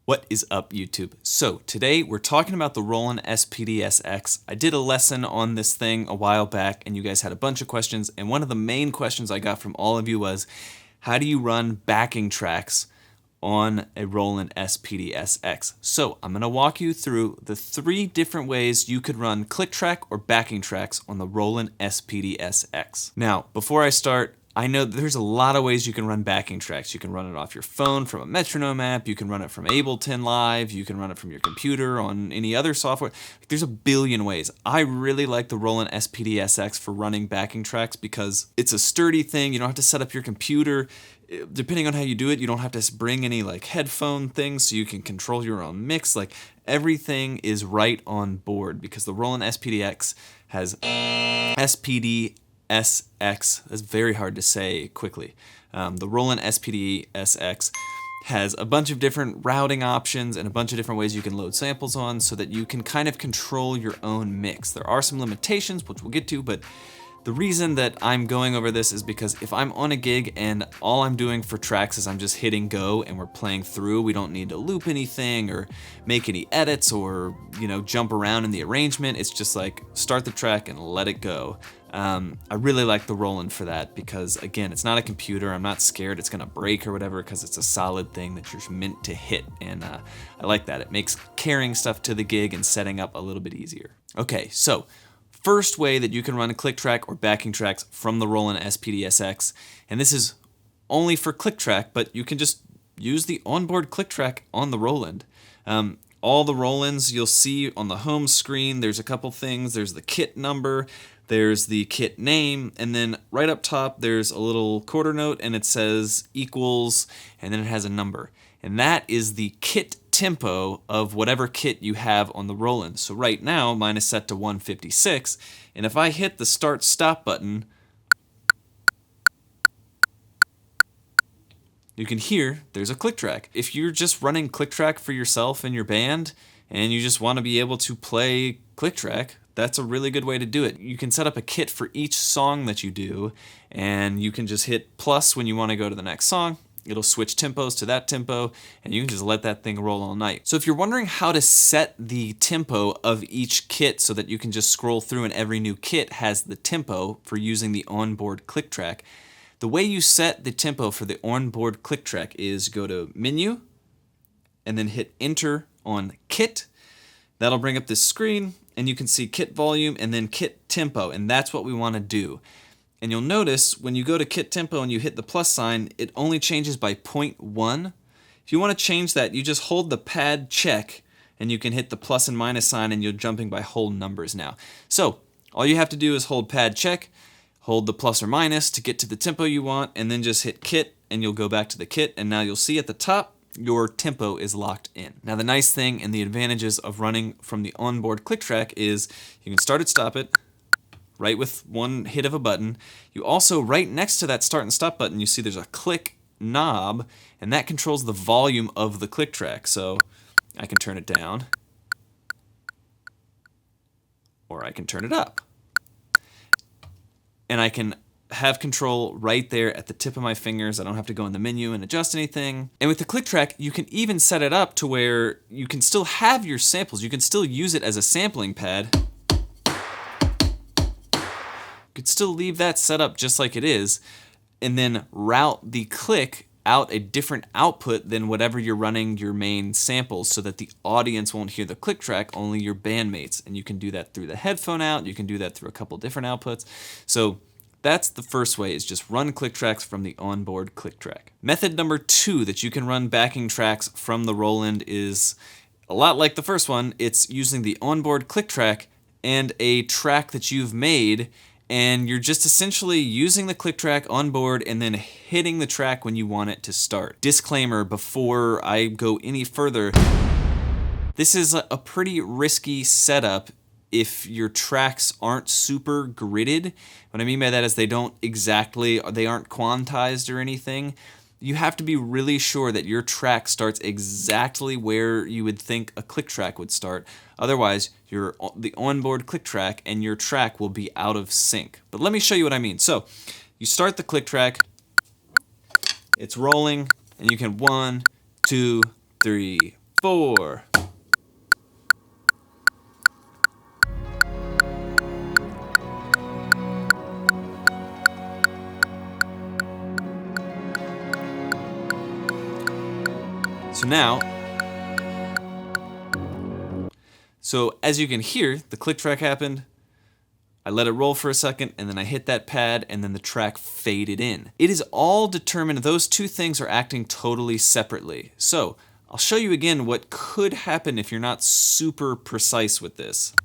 What is up, YouTube? So today we're talking about the Roland SPD-SX. I did a lesson on this thing a while back and you guys had a bunch of questions, and one of the main questions I got from all of you was, how do you run backing tracks on a Roland SPD-SX? So I'm going to walk you through the 3 different ways you could run click track or backing tracks on the Roland SPD-SX. Now, before I start, I know there's a lot of ways you can run backing tracks. You can run it off your phone from a metronome app, you can run it from Ableton Live, you can run it from your computer on any other software. There's a billion ways. I really like the Roland SPD-SX for running backing tracks because it's a sturdy thing. You don't have to set up your computer. Depending on how you do it, you don't have to bring any like headphone things, so you can control your own mix. Like, everything is right on board because the Roland SPD-SX has SPD-SX. That's very hard to say quickly. The Roland SPD-SX has a bunch of different routing options and a bunch of different ways you can load samples on so that you can kind of control your own mix. There are some limitations, which we'll get to, but the reason that I'm going over this is because if I'm on a gig and all I'm doing for tracks is I'm just hitting go and we're playing through, we don't need to loop anything or make any edits or, jump around in the arrangement. It's just like start the track and let it go. I really like the Roland for that because, again, it's not a computer. I'm not scared it's gonna break or whatever because it's a solid thing that you're meant to hit, and I like that. It makes carrying stuff to the gig and setting up a little bit easier. Okay, so first way that you can run a click track or backing tracks from the Roland SPD-SX, and this is only for click track, but you can just use the onboard click track on the Roland. All the Rolands you'll see on the home screen, there's a couple things. There's the kit number, there's the kit name, and then right up top there's a little quarter note and it says equals, and then it has a number. And that is the kit tempo of whatever kit you have on the Roland. So right now mine is set to 156, and if I hit the start stop button, you can hear there's a click track. If you're just running click track for yourself and your band and you just want to be able to play click track, that's a really good way to do it. You can set up a kit for each song that you do, and you can just hit plus when you want to go to the next song. It'll switch tempos to that tempo, and you can just let that thing roll all night. So if you're wondering how to set the tempo of each kit so that you can just scroll through and every new kit has the tempo for using the onboard click track, the way you set the tempo for the onboard click track is go to Menu, and then hit Enter on Kit. That'll bring up this screen, and you can see kit volume and then kit tempo, and that's what we want to do. And you'll notice when you go to kit tempo and you hit the plus sign, it only changes by 0.1. If you want to change that, you just hold the pad check and you can hit the plus and minus sign, and you're jumping by whole numbers now. So all you have to do is hold pad check, hold the plus or minus to get to the tempo you want, and then just hit kit and you'll go back to the kit, and now you'll see at the top your tempo is locked in. Now the nice thing and the advantages of running from the onboard click track is you can start it, stop it, right with one hit of a button. You also, right next to that start and stop button, you see there's a click knob, and that controls the volume of the click track. So I can turn it down, or I can turn it up. And I can have control right there at the tip of my fingers. I don't have to go in the menu and adjust anything. And with the click track, you can even set it up to where you can still have your samples. You can still use it as a sampling pad. You could still leave that set up just like it is, and then route the click out a different output than whatever you're running your main samples, so that the audience won't hear the click track, only your bandmates. And you can do that through the headphone out, you can do that through a couple different outputs. So that's the first way, is just run click tracks from the onboard click track. Method number 2 that you can run backing tracks from the Roland is a lot like the first one. It's using the onboard click track and a track that you've made, and you're just essentially using the click track on board and then hitting the track when you want it to start. Disclaimer before I go any further, this is a pretty risky setup if your tracks aren't super gridded. What I mean by that is they aren't quantized or anything. You have to be really sure that your track starts exactly where you would think a click track would start. Otherwise, the onboard click track and your track will be out of sync. But let me show you what I mean. So you start the click track, it's rolling, and you can 1, 2, 3, 4. So as you can hear, the click track happened, I let it roll for a second, and then I hit that pad, and then the track faded in. It is all determined, those two things are acting totally separately. So I'll show you again what could happen if you're not super precise with this.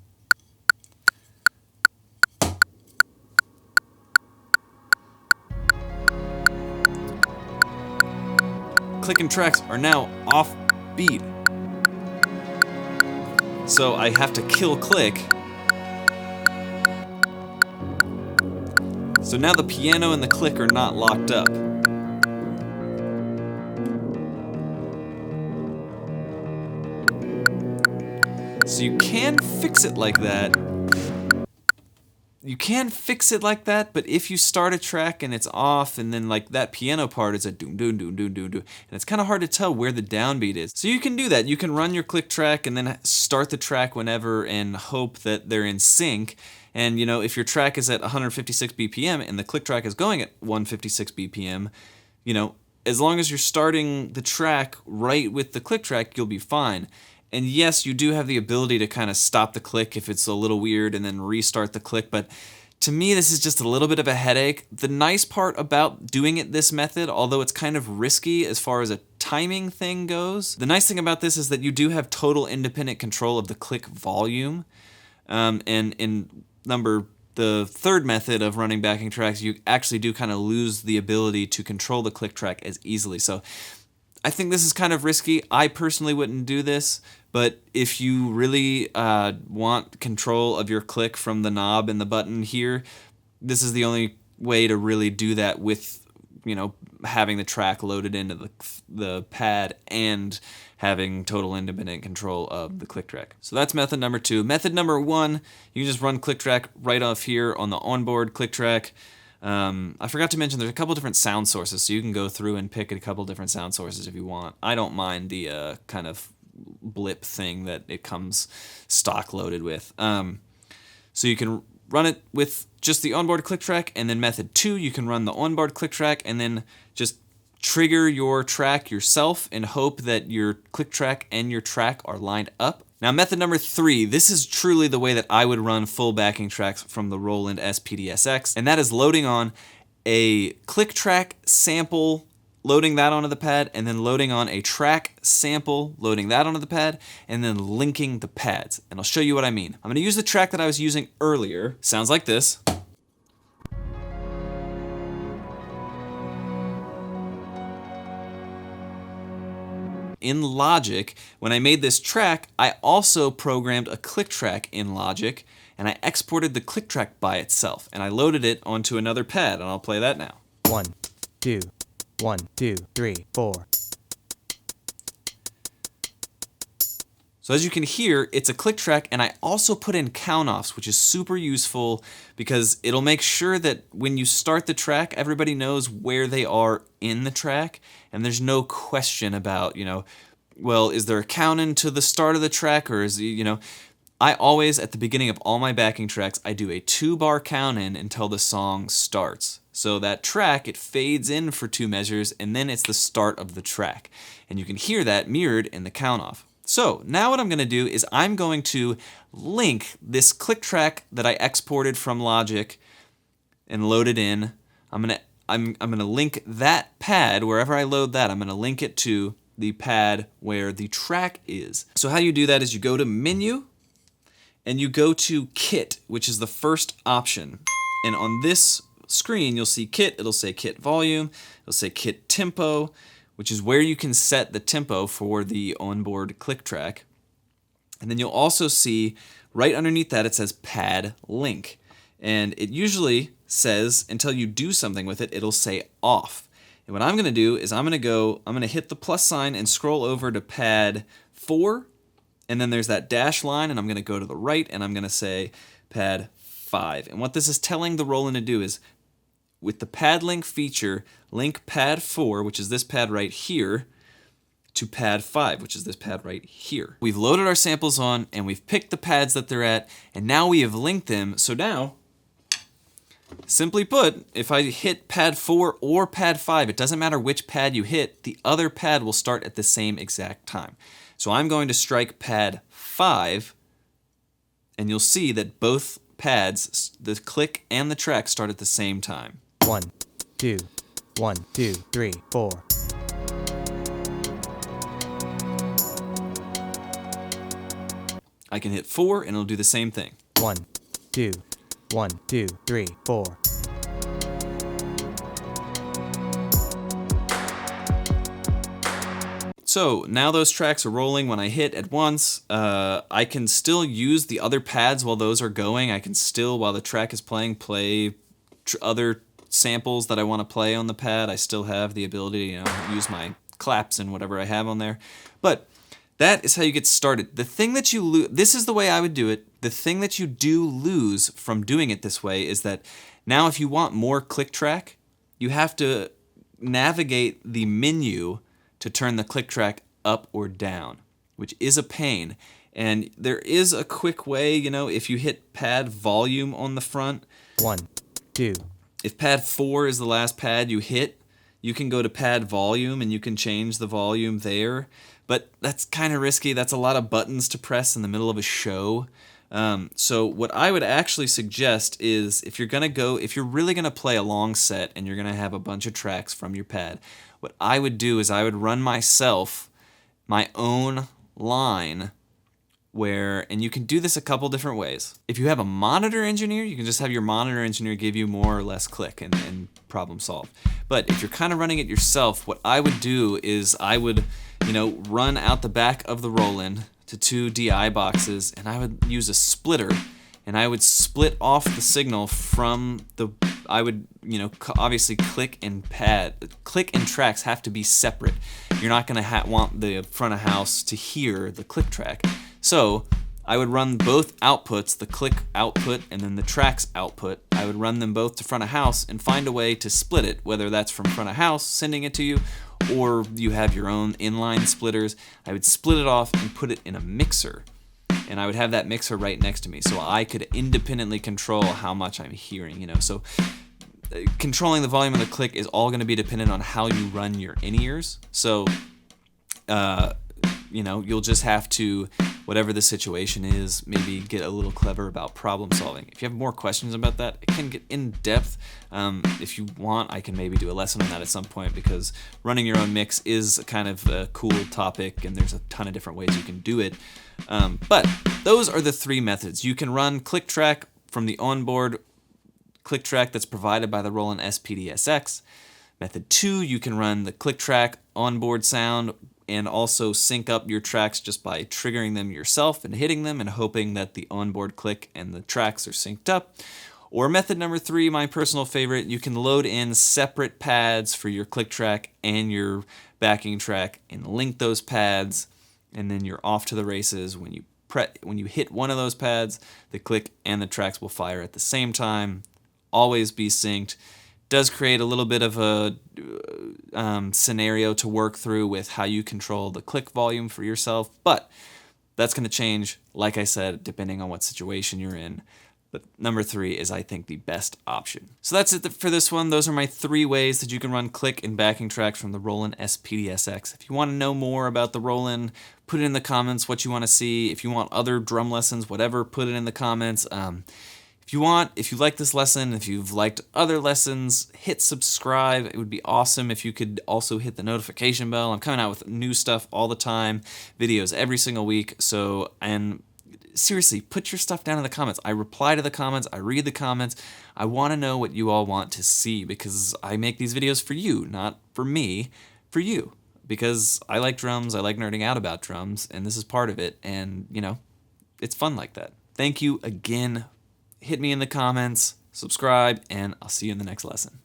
Click and tracks are now off beat. So I have to kill click. So now the piano and the click are not locked up. So you can fix it like that. You can fix it like that, but if you start a track and it's off, and then like that piano part is a doom doom doom doom doom doom, and it's kind of hard to tell where the downbeat is. So you can do that. You can run your click track and then start the track whenever and hope that they're in sync. And you know, if your track is at 156 BPM and the click track is going at 156 BPM, you know, as long as you're starting the track right with the click track, you'll be fine. And yes, you do have the ability to kind of stop the click if it's a little weird and then restart the click, but to me this is just a little bit of a headache. The nice part about doing it this method, although it's kind of risky as far as a timing thing goes, the nice thing about this is that you do have total independent control of the click volume. And in the third method of running backing tracks, you actually do kind of lose the ability to control the click track as easily. So I think this is kind of risky. I personally wouldn't do this, but if you really want control of your click from the knob and the button here, this is the only way to really do that with, you know, having the track loaded into the pad and having total independent control of the click track. So that's method number 2. Method number 1, you can just run click track right off here on the onboard click track. I forgot to mention there's a couple different sound sources, so you can go through and pick a couple different sound sources if you want. I don't mind the kind of blip thing that it comes stock loaded with. So you can run it with just the onboard click track, and then method 2, you can run the onboard click track and then just trigger your track yourself and hope that your click track and your track are lined up. Now method number 3, this is truly the way that I would run full backing tracks from the Roland SPD-SX, and that is loading on a click track sample, loading that onto the pad, and then loading on a track sample, loading that onto the pad, and then linking the pads. And I'll show you what I mean. I'm going to use the track that I was using earlier. Sounds like this. In Logic, when I made this track, I also programmed a click track in Logic, and I exported the click track by itself, and I loaded it onto another pad, and I'll play that now. 1, 2, 1, 2, 3, 4. So as you can hear, it's a click track, and I also put in count-offs, which is super useful because it'll make sure that when you start the track, everybody knows where they are in the track, and there's no question about, you know, well, is there a count-in to the start of the track, or is, you know, I always, at the beginning of all my backing tracks, I do a 2-bar count-in until the song starts. So that track, it fades in for 2 measures, and then it's the start of the track. And you can hear that mirrored in the count-off. So now what I'm going to do is I'm going to link this click track that I exported from Logic and loaded in. I'm going to link that pad, wherever I load that, I'm going to link it to the pad where the track is. So how you do that is you go to Menu, and you go to Kit, which is the first option. And on this screen, you'll see Kit, it'll say Kit Volume, it'll say Kit Tempo, which is where you can set the tempo for the onboard click track. And then you'll also see right underneath that it says Pad Link. And it usually says, until you do something with it, it'll say off. And what I'm going to do is I'm going to hit the plus sign and scroll over to pad 4. And then there's that dash line, and I'm going to go to the right, and I'm going to say pad 5. And what this is telling the Roland to do is, with the pad link feature, link pad 4, which is this pad right here, to pad 5, which is this pad right here. We've loaded our samples on and we've picked the pads that they're at, and now we have linked them. So now, simply put, if I hit pad 4 or pad 5, it doesn't matter which pad you hit, the other pad will start at the same exact time. So I'm going to strike pad 5, and you'll see that both pads, the click and the track, start at the same time. 1, 2, 1, 2, 3, 4. I can hit 4 and it'll do the same thing. 1, 2, 1, 2, 3, 4. So now those tracks are rolling. When I hit at once, I can still use the other pads while those are going. I can still, while the track is playing, play other samples that I want to play on the pad. I still have the ability to, use my claps and whatever I have on there. But that is how you get started. The thing that you lose, this is the way I would do it. The thing that you do lose from doing it this way is that now if you want more click track, you have to navigate the menu to turn the click track up or down, which is a pain. And there is a quick way, if you hit pad volume on the front. 1, 2. If pad 4 is the last pad you hit, you can go to pad volume and you can change the volume there. But that's kind of risky. That's a lot of buttons to press in the middle of a show. So what I would actually suggest is if you're really gonna play a long set and you're gonna have a bunch of tracks from your pad, what I would do is I would run myself my own line and you can do this a couple different ways. If you have a monitor engineer, you can just have your monitor engineer give you more or less click and problem solve. But if you're kind of running it yourself, what I would do is I would, run out the back of the Roland to 2 DI boxes, and I would use a splitter, and I would split off the signal from obviously click and tracks have to be separate. You're not gonna want the front of house to hear the click track. So I would run both outputs, the click output and then the tracks output. I would run them both to front of house and find a way to split it, whether that's from front of house sending it to you, or you have your own inline splitters. I would split it off and put it in a mixer. And I would have that mixer right next to me so I could independently control how much I'm hearing, So controlling the volume of the click is all going to be dependent on how you run your in-ears. So, you'll just have to, whatever the situation is, maybe get a little clever about problem solving. If you have more questions about that, it can get in depth. If you want, I can maybe do a lesson on that at some point, because running your own mix is kind of a cool topic and there's a ton of different ways you can do it. But those are the 3 methods. You can run click track from the onboard click track that's provided by the Roland SPD-SX. Method 2, you can run the click track onboard sound and also sync up your tracks just by triggering them yourself and hitting them and hoping that the onboard click and the tracks are synced up. Or method number 3, my personal favorite, you can load in separate pads for your click track and your backing track and link those pads, and then you're off to the races. When you hit one of those pads, the click and the tracks will fire at the same time. Always be synced. Does create a little bit of a scenario to work through with how you control the click volume for yourself, but that's going to change, like I said, depending on what situation you're in. But number 3 is, I think, the best option. So that's it for this one. Those are my 3 ways that you can run click and backing tracks from the Roland SPD-SX. If you want to know more about the Roland, put it in the comments what you want to see. If you want other drum lessons, whatever, put it in the comments. If you like this lesson, if you've liked other lessons, hit subscribe. It would be awesome if you could also hit the notification bell. I'm coming out with new stuff all the time, videos every single week. And seriously, put your stuff down in the comments. I reply to the comments. I read the comments. I want to know what you all want to see, because I make these videos for you, not for me, for you. Because I like drums. I like nerding out about drums, and this is part of it. And, it's fun like that. Thank you again. Hit me in the comments, subscribe, and I'll see you in the next lesson.